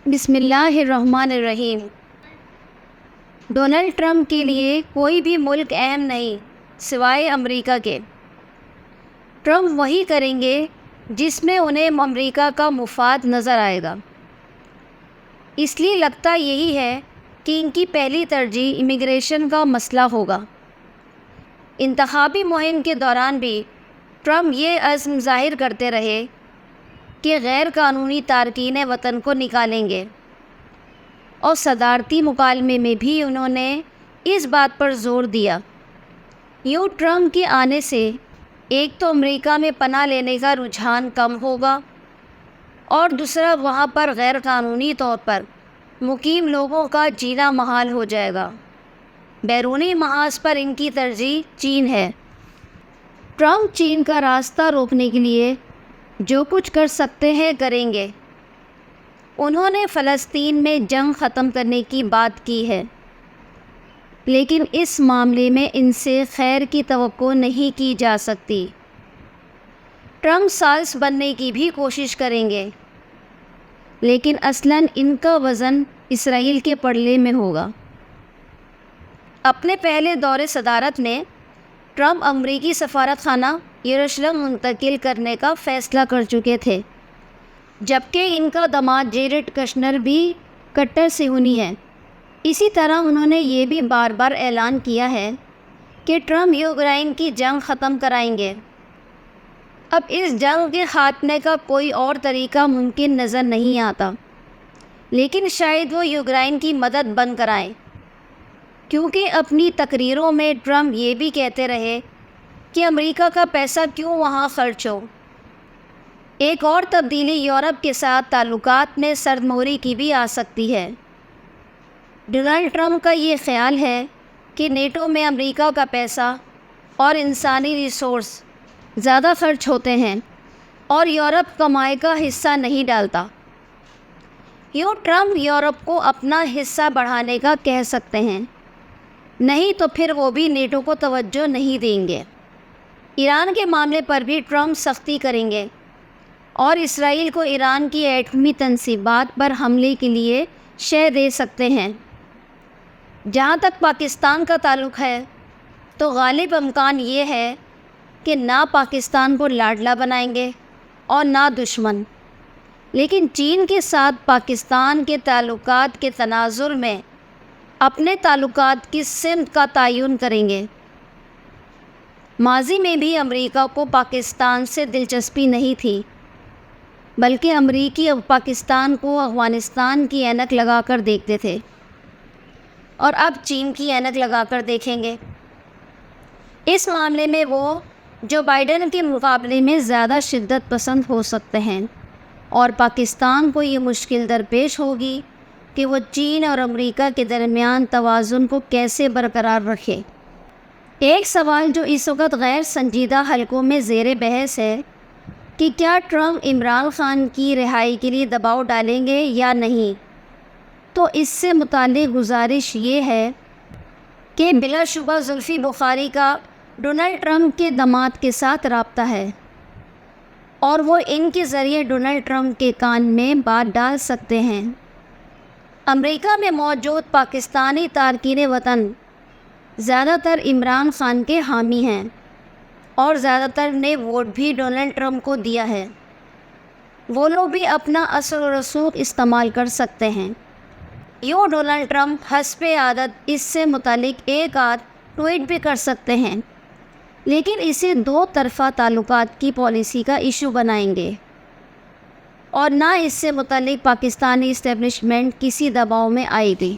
بسم اللہ الرحمن الرحیم۔ ڈونلڈ ٹرمپ کے لیے کوئی بھی ملک اہم نہیں سوائے امریکہ کے۔ ٹرمپ وہی کریں گے جس میں انہیں امریکہ کا مفاد نظر آئے گا۔ اس لیے لگتا یہی ہے کہ ان کی پہلی ترجیح امیگریشن کا مسئلہ ہوگا۔ انتخابی مہم کے دوران بھی ٹرمپ یہ عزم ظاہر کرتے رہے کہ غیر قانونی تارکین وطن کو نکالیں گے، اور صدارتی مکالمے میں بھی انہوں نے اس بات پر زور دیا۔ یوں ٹرمپ کے آنے سے ایک تو امریکہ میں پناہ لینے کا رجحان کم ہوگا، اور دوسرا وہاں پر غیر قانونی طور پر مقیم لوگوں کا جینا محال ہو جائے گا۔ بیرونی محاذ پر ان کی ترجیح چین ہے۔ ٹرمپ چین کا راستہ روکنے کے لیے جو کچھ کر سکتے ہیں کریں گے۔ انہوں نے فلسطین میں جنگ ختم کرنے کی بات کی ہے، لیکن اس معاملے میں ان سے خیر کی توقع نہیں کی جا سکتی۔ ٹرمپ ثالث بننے کی بھی کوشش کریں گے، لیکن اصلاً ان کا وزن اسرائیل کے پلڑے میں ہوگا۔ اپنے پہلے دور صدارت میں ٹرمپ امریکی سفارت خانہ یروشلم منتقل کرنے کا فیصلہ کر چکے تھے، جبکہ ان کا داماد جیریڈ کشنر بھی کٹر صہیونی ہے۔ اسی طرح انہوں نے یہ بھی بار بار اعلان کیا ہے کہ ٹرمپ یوکرائن کی جنگ ختم کرائیں گے۔ اب اس جنگ کے خاتمے کا کوئی اور طریقہ ممکن نظر نہیں آتا، لیکن شاید وہ یوکرائن کی مدد بند کرائیں، کیونکہ اپنی تقریروں میں ٹرمپ یہ بھی کہتے رہے کہ امریکہ کا پیسہ کیوں وہاں خرچ ہو۔ ایک اور تبدیلی یورپ کے ساتھ تعلقات میں سرد موری کی بھی آ سکتی ہے۔ ڈونلڈ ٹرمپ کا یہ خیال ہے کہ نیٹو میں امریکہ کا پیسہ اور انسانی ریسورس زیادہ خرچ ہوتے ہیں اور یورپ کمائی کا حصہ نہیں ڈالتا۔ یوں ٹرمپ یورپ کو اپنا حصہ بڑھانے کا کہہ سکتے ہیں، نہیں تو پھر وہ بھی نیٹو کو توجہ نہیں دیں گے۔ ایران کے معاملے پر بھی ٹرمپ سختی کریں گے اور اسرائیل کو ایران کی ایٹمی تنصیبات پر حملے کے لیے شے دے سکتے ہیں۔ جہاں تک پاکستان کا تعلق ہے تو غالب امکان یہ ہے کہ نہ پاکستان کو لاڈلا بنائیں گے اور نہ دشمن، لیکن چین کے ساتھ پاکستان کے تعلقات کے تناظر میں اپنے تعلقات کی سمت کا تعین کریں گے۔ ماضی میں بھی امریکہ کو پاکستان سے دلچسپی نہیں تھی، بلکہ امریکی اب پاکستان کو افغانستان کی اینک لگا کر دیکھتے تھے، اور اب چین کی اینک لگا کر دیکھیں گے۔ اس معاملے میں وہ جو بائیڈن کے مقابلے میں زیادہ شدت پسند ہو سکتے ہیں، اور پاکستان کو یہ مشکل درپیش ہوگی کہ وہ چین اور امریکہ کے درمیان توازن کو کیسے برقرار رکھے۔ ایک سوال جو اس وقت غیر سنجیدہ حلقوں میں زیر بحث ہے کہ کیا ٹرمپ عمران خان کی رہائی کے لیے دباؤ ڈالیں گے یا نہیں، تو اس سے متعلق گزارش یہ ہے کہ بلا شبہ زلفی بخاری کا ڈونلڈ ٹرمپ کے داماد کے ساتھ رابطہ ہے، اور وہ ان کے ذریعے ڈونلڈ ٹرمپ کے کان میں بات ڈال سکتے ہیں۔ امریکہ میں موجود پاکستانی تارکین وطن زیادہ تر عمران خان کے حامی ہیں، اور زیادہ تر نے ووٹ بھی ڈونلڈ ٹرمپ کو دیا ہے۔ وہ لوگ بھی اپنا اثر و رسوخ استعمال کر سکتے ہیں۔ یوں ڈونلڈ ٹرمپ حسب عادت اس سے متعلق ایک آدھ ٹویٹ بھی کر سکتے ہیں، لیکن اسے دو طرفہ تعلقات کی پالیسی کا ایشو بنائیں گے، اور نہ اس سے متعلق پاکستانی اسٹیبلشمنٹ کسی دباؤ میں آئے گی۔